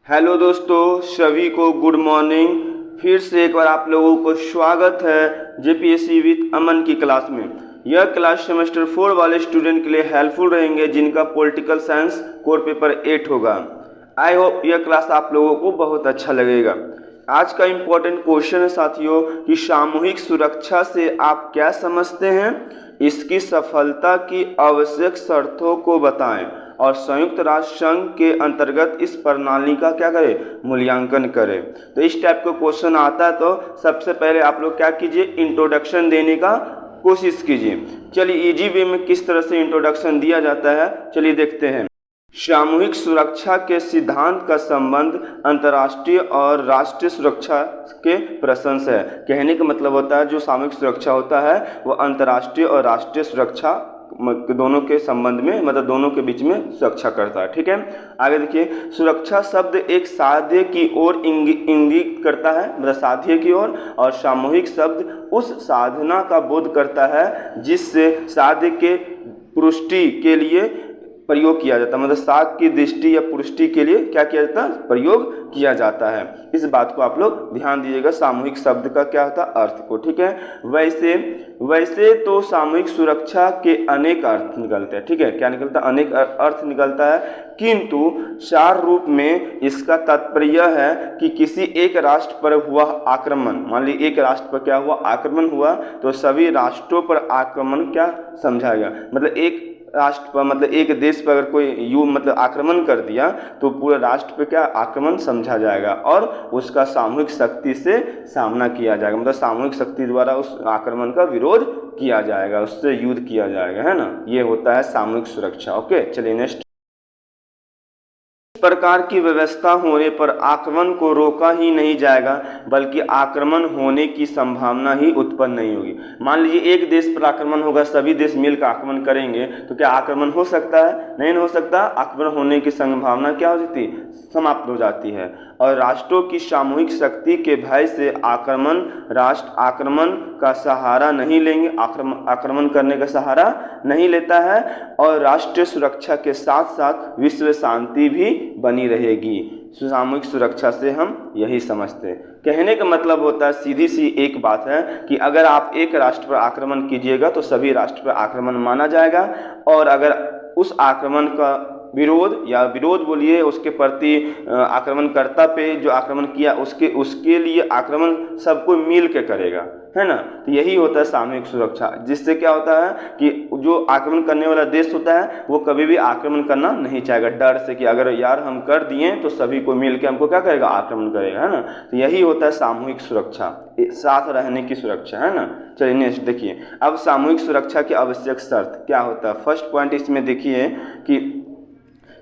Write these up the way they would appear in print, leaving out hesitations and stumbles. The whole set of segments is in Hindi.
हेलो दोस्तों, सभी को गुड मॉर्निंग। फिर से एक बार आप लोगों को स्वागत है जेपीएससी विद अमन की क्लास में। यह क्लास सेमेस्टर 4 वाले स्टूडेंट के लिए हेल्पफुल रहेंगे जिनका पॉलिटिकल साइंस कोर पेपर 8 होगा। आई होप यह क्लास आप लोगों को बहुत अच्छा लगेगा। आज का इम्पोर्टेंट क्वेश्चन है साथियों कि सामूहिक सुरक्षा से आप क्या समझते हैं, इसकी सफलता की आवश्यक शर्तों को बताएं और संयुक्त राष्ट्र संघ के अंतर्गत इस प्रणाली का क्या करें, मूल्यांकन करें। तो इस टाइप का क्वेश्चन आता है तो सबसे पहले आप लोग क्या कीजिए, इंट्रोडक्शन देने का कोशिश कीजिए। चलिए इजी वे में किस तरह से इंट्रोडक्शन दिया जाता है, चलिए देखते हैं। सामूहिक सुरक्षा के सिद्धांत का संबंध अंतर्राष्ट्रीय और राष्ट्रीय सुरक्षा के प्रशंस है। कहने का मतलब होता है जो सामूहिक सुरक्षा होता है वो अंतर्राष्ट्रीय और राष्ट्रीय सुरक्षा दोनों के संबंध में, मतलब दोनों के बीच में सुरक्षा करता है। ठीक है, आगे देखिए। सुरक्षा शब्द एक साध्य की ओर इंगित करता है, मतलब साध्य की ओर, और सामूहिक शब्द उस साधना का बोध करता है जिससे साध्य के पुष्टि के लिए प्रयोग किया जाता है, मतलब साग की दृष्टि या पुष्टि के लिए क्या किया जाता है, प्रयोग किया जाता है। इस बात को आप लोग ध्यान दीजिएगा, सामूहिक शब्द का क्या होता है, अर्थ को। ठीक है, वैसे तो सामूहिक सुरक्षा के अनेक अर्थ निकलते हैं। ठीक है, क्या निकलता है, अनेक अर्थ निकलता है, किंतु सार रूप में इसका तात्पर्य है कि किसी एक राष्ट्र पर हुआ आक्रमण, मान लीजिए एक राष्ट्र पर क्या हुआ, आक्रमण हुआ, तो सभी राष्ट्रों पर आक्रमण क्या समझाएगा, मतलब एक राष्ट्र पर, मतलब एक देश पर अगर कोई मतलब आक्रमण कर दिया तो पूरे राष्ट्र पर क्या आक्रमण समझा जाएगा और उसका सामूहिक शक्ति से सामना किया जाएगा, मतलब सामूहिक शक्ति द्वारा उस आक्रमण का विरोध किया जाएगा, उससे युद्ध किया जाएगा, है ना। ये होता है सामूहिक सुरक्षा। ओके, चलिए नेक्स्ट। इस प्रकार की व्यवस्था होने पर आक्रमण को रोका ही नहीं जाएगा बल्कि आक्रमण होने की संभावना ही उत्पन्न नहीं होगी। मान लीजिए एक देश पर आक्रमण होगा, सभी देश मिलकर आक्रमण करेंगे तो क्या आक्रमण हो सकता है, नहीं हो सकता। आक्रमण होने की संभावना क्या हो जाती है, समाप्त हो जाती है। और राष्ट्रों की सामूहिक शक्ति के भय से राष्ट्र आक्रमण का सहारा नहीं लेंगे, आक्रमण करने का सहारा नहीं लेता है, और राष्ट्रीय सुरक्षा के साथ साथ विश्व शांति भी बनी रहेगी। सामूहिक सुरक्षा से हम यही समझते हैं। कहने का मतलब होता है, सीधी सी एक बात है कि अगर आप एक राष्ट्र पर आक्रमण कीजिएगा तो सभी राष्ट्र पर आक्रमण माना जाएगा, और अगर उस आक्रमण का विरोध बोलिए, उसके प्रति आक्रमणकर्ता पे जो आक्रमण किया उसके लिए आक्रमण सबको मिल के करेगा, है ना। तो यही होता है सामूहिक सुरक्षा, जिससे क्या होता है कि जो आक्रमण करने वाला देश होता है वो कभी भी आक्रमण करना नहीं चाहेगा, डर से कि अगर यार हम कर दिए तो सभी को मिल के हमको क्या करेगा, आक्रमण करेगा, है ना। तो यही होता है सामूहिक सुरक्षा, साथ रहने की सुरक्षा, है ना। चलिए नेक्स्ट देखिए। अब सामूहिक सुरक्षा की आवश्यक शर्त क्या होता है। फर्स्ट पॉइंट इसमें देखिए कि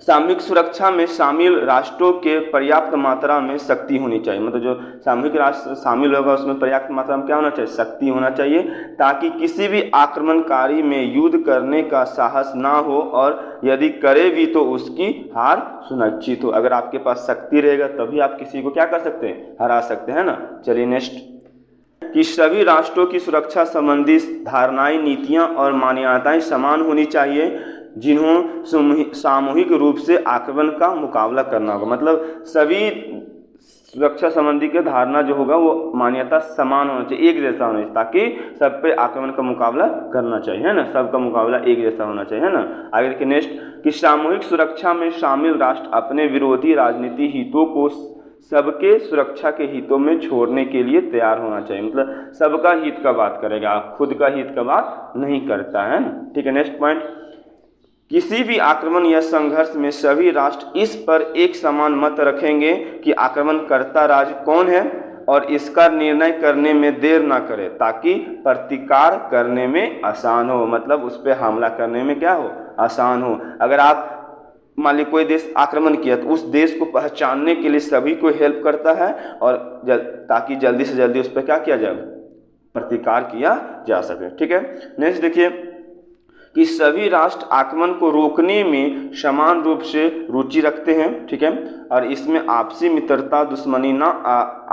सामूहिक सुरक्षा में शामिल राष्ट्रों के पर्याप्त मात्रा में शक्ति होनी चाहिए, मतलब जो सामूहिक राष्ट्र शामिल होगा उसमें पर्याप्त मात्रा में क्या होना चाहिए, शक्ति होना चाहिए, ताकि किसी भी आक्रमणकारी में युद्ध करने का साहस ना हो, और यदि करे भी तो उसकी हार सुनिश्चित हो। अगर आपके पास शक्ति रहेगा तभी आप किसी को क्या कर सकते हैं, हरा सकते हैं ना। चलिए नेक्स्ट। कि सभी राष्ट्रों की सुरक्षा संबंधी धारणाएं, नीतियां और मान्यताएं समान होनी चाहिए जिन्हों सामूहिक रूप से आक्रमण का मुकाबला करना होगा, मतलब सभी सुरक्षा संबंधी के धारणा जो होगा वो मान्यता समान होना चाहिए, एक जैसा होना चाहिए, ताकि सब पे आक्रमण का मुकाबला करना चाहिए, है ना, सबका मुकाबला एक जैसा होना चाहिए, है ना। आगे देखिए नेक्स्ट। कि सामूहिक सुरक्षा में शामिल राष्ट्र अपने विरोधी राजनीतिक हितों को सबके सुरक्षा के हितों में छोड़ने के लिए तैयार होना चाहिए, मतलब सबका हित का बात करेगा, खुद का हित का बात नहीं करता है। ठीक है, नेक्स्ट पॉइंट। किसी भी आक्रमण या संघर्ष में सभी राष्ट्र इस पर एक समान मत रखेंगे कि आक्रमणकर्ता राज्य कौन है और इसका निर्णय करने में देर ना करे, ताकि प्रतिकार करने में आसान हो, मतलब उस पर हमला करने में क्या हो, आसान हो। अगर आप मान लीजिए कोई देश आक्रमण किया तो उस देश को पहचानने के लिए सभी को हेल्प करता है, और ताकि जल्दी से जल्दी उस पर क्या किया जाए, प्रतिकार किया जा सके। ठीक है, नेक्स्ट देखिए। कि सभी राष्ट्र आक्रमण को रोकने में समान रूप से रुचि रखते हैं, ठीक है, और इसमें आपसी मित्रता दुश्मनी ना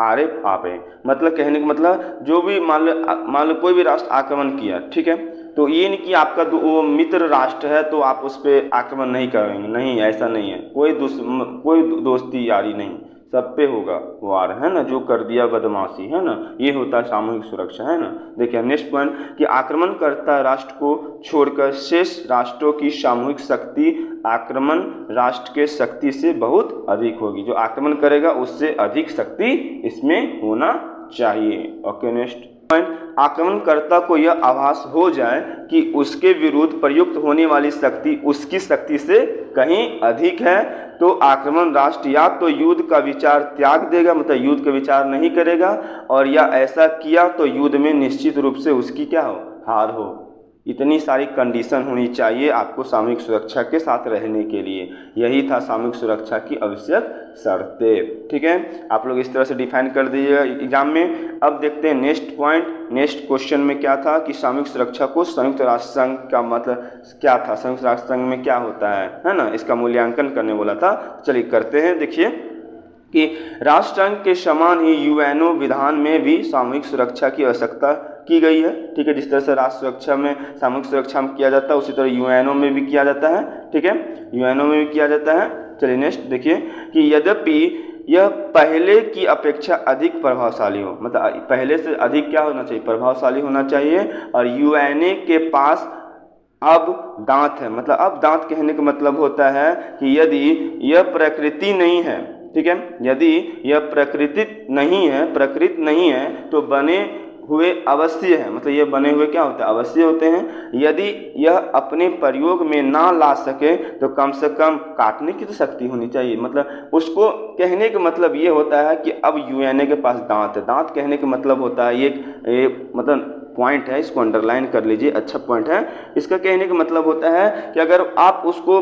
आरे पावे, मतलब कहने का मतलब जो भी मान लो कोई भी राष्ट्र आक्रमण किया, ठीक है, तो ये नहीं कि आपका वो मित्र राष्ट्र है तो आप उस पर आक्रमण नहीं करेंगे, नहीं, ऐसा नहीं है। कोई दोस्ती यारी नहीं, सब पे होगा वार, है ना, जो कर दिया बदमाशी, है ना। ये होता है सामूहिक सुरक्षा, है ना। देखिए नेक्स्ट पॉइंट कि आक्रमणकर्ता राष्ट्र को छोड़कर शेष राष्ट्रों की सामूहिक शक्ति आक्रमण राष्ट्र के शक्ति से बहुत अधिक होगी। जो आक्रमण करेगा उससे अधिक शक्ति इसमें होना चाहिए। ओके नेक्स्ट पॉइंट, आक्रमणकर्ता को यह आभास हो जाए कि उसके विरुद्ध प्रयुक्त होने वाली शक्ति उसकी शक्ति से कहीं अधिक है तो आक्रमण राष्ट्र या तो युद्ध का विचार त्याग देगा, मतलब युद्ध का विचार नहीं करेगा, और या ऐसा किया तो युद्ध में निश्चित रूप से उसकी क्या हो, हार हो। इतनी सारी कंडीशन होनी चाहिए आपको सामूहिक सुरक्षा के साथ रहने के लिए। यही था सामूहिक सुरक्षा की आवश्यक शर्तें। ठीक है, आप लोग इस तरह से डिफाइन कर दीजिएगा एग्जाम में। अब देखते हैं नेक्स्ट पॉइंट, नेक्स्ट क्वेश्चन में क्या था कि सामूहिक सुरक्षा को संयुक्त राष्ट्र संघ का मतलब क्या था, संयुक्त राष्ट्र संघ में क्या होता है ना, इसका मूल्यांकन करने बोला था। चलिए करते हैं। देखिए कि राष्ट्र संघ के समान ही यूएनओ विधान में भी सामूहिक सुरक्षा की आवश्यकता की गई है। ठीक है, जिस तरह से राष्ट्र सुरक्षा में सामूहिक सुरक्षा में किया जाता है उसी तरह यूएनओ में भी किया जाता है। ठीक है, यूएनओ में भी किया जाता है। चलिए नेक्स्ट देखिए कि यद्यपि यह पहले की अपेक्षा अधिक प्रभावशाली हो, मतलब पहले से अधिक क्या होना चाहिए, प्रभावशाली होना चाहिए, और यूएनए के पास अब दांत है। मतलब अब दांत कहने का मतलब होता है कि यदि यह प्रकृति नहीं है, ठीक है, यदि यह प्रकृत नहीं है तो बने हुए अवश्य है, मतलब ये बने हुए क्या होते हैं, अवश्य होते हैं। यदि यह अपने प्रयोग में ना ला सके तो कम से कम काटने की तो शक्ति होनी चाहिए। मतलब उसको कहने का मतलब ये होता है कि अब यूएनए के पास दांत है। दांत कहने का मतलब होता है ये मतलब पॉइंट है, इसको अंडरलाइन कर लीजिए, अच्छा पॉइंट है। इसका कहने का मतलब होता है कि अगर आप उसको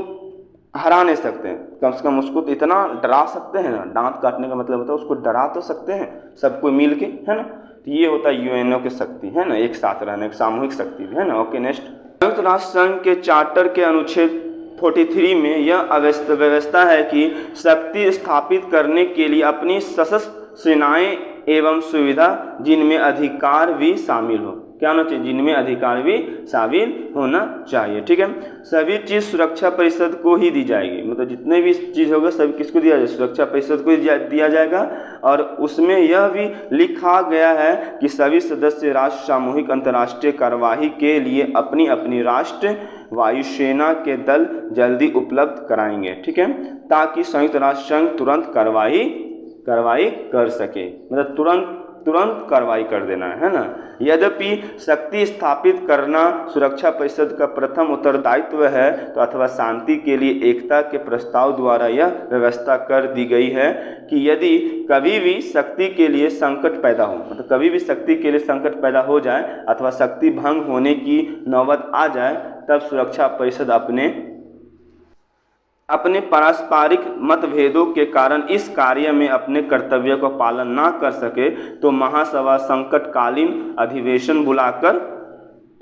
हरा नहीं सकते हैं, कम से कम उसको तो इतना डरा सकते हैं ना। दांत काटने का मतलब होता है उसको डरा तो सकते हैं सबको मिल के, है ना। तो ये होता है यूएनओ की शक्ति, है ना, एक साथ रहने की सामूहिक शक्ति भी, है ना। ओके नेक्स्ट, संयुक्त राष्ट्र संघ के चार्टर के अनुच्छेद 43 में यह व्यवस्था है कि शक्ति स्थापित करने के लिए अपनी सशस्त्र सेनाएं एवं सुविधा जिनमें अधिकार भी शामिल हो, क्या होना चाहिए, जिनमें अधिकार भी शामिल होना चाहिए। ठीक है, सभी चीज़ सुरक्षा परिषद को ही दी जाएगी, मतलब जितने भी चीज़ होगा सभी किसको दिया जाएगा, सुरक्षा परिषद को दिया जाएगा। और उसमें यह भी लिखा गया है कि सभी सदस्य राष्ट्र सामूहिक अंतर्राष्ट्रीय कार्यवाही के लिए अपनी अपनी राष्ट्र वायुसेना के दल जल्दी उपलब्ध कराएंगे। ठीक है, ताकि संयुक्त राष्ट्र संघ तुरंत कार्रवाई कर सके, मतलब तुरंत कार्रवाई कर देना है ना। यद्यपि शक्ति स्थापित करना सुरक्षा परिषद का प्रथम उत्तरदायित्व है तो अथवा शांति के लिए एकता के प्रस्ताव द्वारा यह व्यवस्था कर दी गई है कि यदि कभी भी शक्ति के लिए संकट पैदा हो, मतलब कभी भी शक्ति के लिए संकट पैदा हो जाए अथवा शक्ति भंग होने की नौबत आ जाए, तब सुरक्षा परिषद अपने पारस्परिक मतभेदों के कारण इस कार्य में अपने कर्तव्य का पालन ना कर सके तो महासभा संकटकालीन अधिवेशन बुलाकर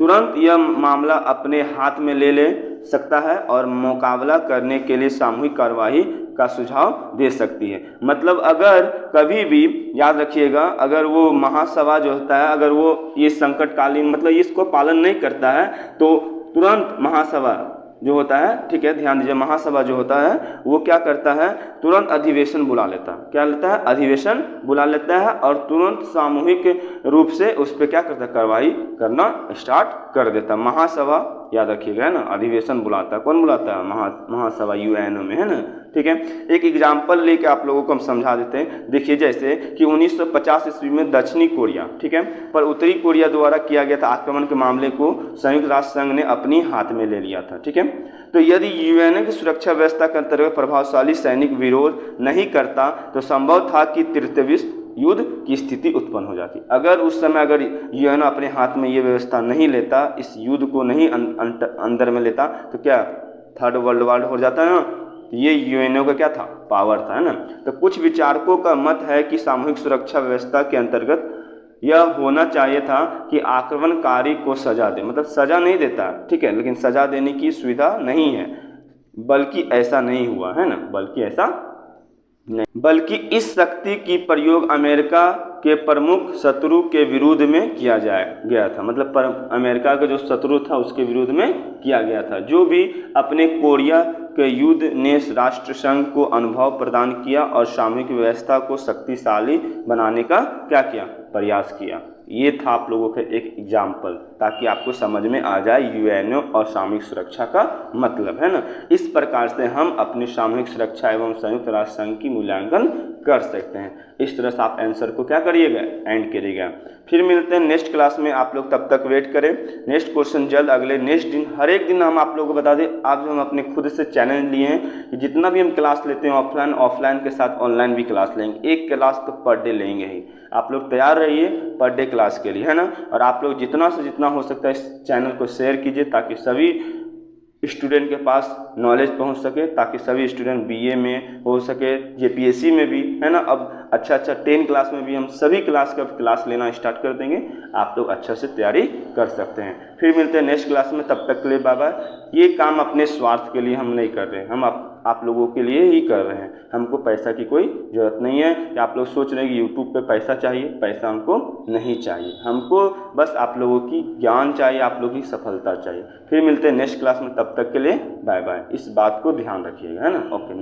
तुरंत यह मामला अपने हाथ में ले सकता है और मुकाबला करने के लिए सामूहिक कार्यवाही का सुझाव दे सकती है। मतलब अगर कभी भी याद रखिएगा, अगर वो महासभा जो होता है, अगर वो ये संकटकालीन मतलब इसको पालन नहीं करता है तो तुरंत महासभा जो होता है, ठीक है, ध्यान दीजिए, महासभा जो होता है वो क्या करता है, तुरंत अधिवेशन बुला लेता है। क्या लेता है, अधिवेशन बुला लेता है और तुरंत सामूहिक रूप से उस पर क्या करता है, कार्रवाई करना स्टार्ट कर देता है। महासभा याद रखिएगा, है ना, अधिवेशन बुलाता है, कौन बुलाता है, महासभा यूएनओ में, है ना। ठीक है, एक एग्जाम्पल लेके आप लोगों को हम समझा देते हैं। देखिए जैसे कि 1950 ईस्वी में दक्षिणी कोरिया, ठीक है, पर उत्तरी कोरिया द्वारा किया गया था आक्रमण के मामले को संयुक्त राष्ट्र संघ ने अपनी हाथ में ले लिया था। ठीक है, तो यदि यूएनओ की सुरक्षा व्यवस्था के अंतर्गत प्रभावशाली सैनिक विरोध नहीं करता तो संभव था कि तृतीय विश्व युद्ध की स्थिति उत्पन्न हो जाती। अगर उस समय अगर यूएनओ अपने हाथ में ये व्यवस्था नहीं लेता, इस युद्ध को नहीं अंदर में लेता, तो क्या थर्ड वर्ल्ड वॉर हो जाता है ना। ये यूएनओ का क्या था, पावर था, है ना। तो कुछ विचारकों का मत है कि सामूहिक सुरक्षा व्यवस्था के अंतर्गत यह होना चाहिए था कि आक्रमणकारी को सजा दे, मतलब सजा नहीं देता, ठीक है, लेकिन सजा देने की सुविधा नहीं है, बल्कि ऐसा नहीं हुआ, है ना, बल्कि ऐसा नहीं, बल्कि इस शक्ति की प्रयोग अमेरिका के प्रमुख शत्रु के विरुद्ध में किया गया था। मतलब अमेरिका का जो शत्रु था उसके विरुद्ध में किया गया था, जो भी अपने कोरिया के युद्ध ने राष्ट्र संघ को अनुभव प्रदान किया और सामूहिक व्यवस्था को शक्तिशाली बनाने का क्या किया, प्रयास किया। ये था आप लोगों का एक एग्जाम्पल, ताकि आपको समझ में आ जाए यूएनओ और सामूहिक सुरक्षा का मतलब, है ना। इस प्रकार से हम अपनी सामूहिक सुरक्षा एवं संयुक्त राष्ट्र संघ की मूल्यांकन कर सकते हैं। इस तरह से आप आंसर को क्या करिएगा, एंड करिएगा। फिर मिलते हैं नेक्स्ट क्लास में, आप लोग तब तक वेट करें। नेक्स्ट क्वेश्चन जल्द अगले नेक्स्ट दिन, हर एक दिन हम आप लोगों को बता दें, आप जो हम अपने खुद से चैलेंज लिए हैं कि जितना भी हम क्लास लेते हैं ऑफलाइन के साथ ऑनलाइन भी क्लास लेंगे, एक क्लास तो पर डे लेंगे ही। आप लोग तैयार रहिए पर डे क्लास के लिए, है ना। और आप लोग जितना से जितना हो सकता है इस चैनल को शेयर कीजिए, ताकि सभी स्टूडेंट के पास नॉलेज पहुंच सके, ताकि सभी स्टूडेंट बीए में हो सके, जेपीएससी में भी, है ना। अब अच्छा 10 क्लास में भी हम सभी क्लास लेना स्टार्ट कर देंगे, आप लोग अच्छा से तैयारी कर सकते हैं। फिर मिलते हैं नेक्स्ट क्लास में, तब तक के लिए बाय बाय। ये काम अपने स्वार्थ के लिए हम नहीं कर रहे हैं, हम आप लोगों के लिए ही कर रहे हैं। हमको पैसा की कोई ज़रूरत नहीं है कि आप लोग सोच रहे हैं कि यूट्यूब पे पैसा चाहिए, पैसा हमको नहीं चाहिए। हमको बस आप लोगों की ज्ञान चाहिए, आप लोगों की सफलता चाहिए। फिर मिलते हैं नेक्स्ट क्लास में, तब तक के लिए बाय बाय। इस बात को ध्यान रखिएगा, है ना। ओके।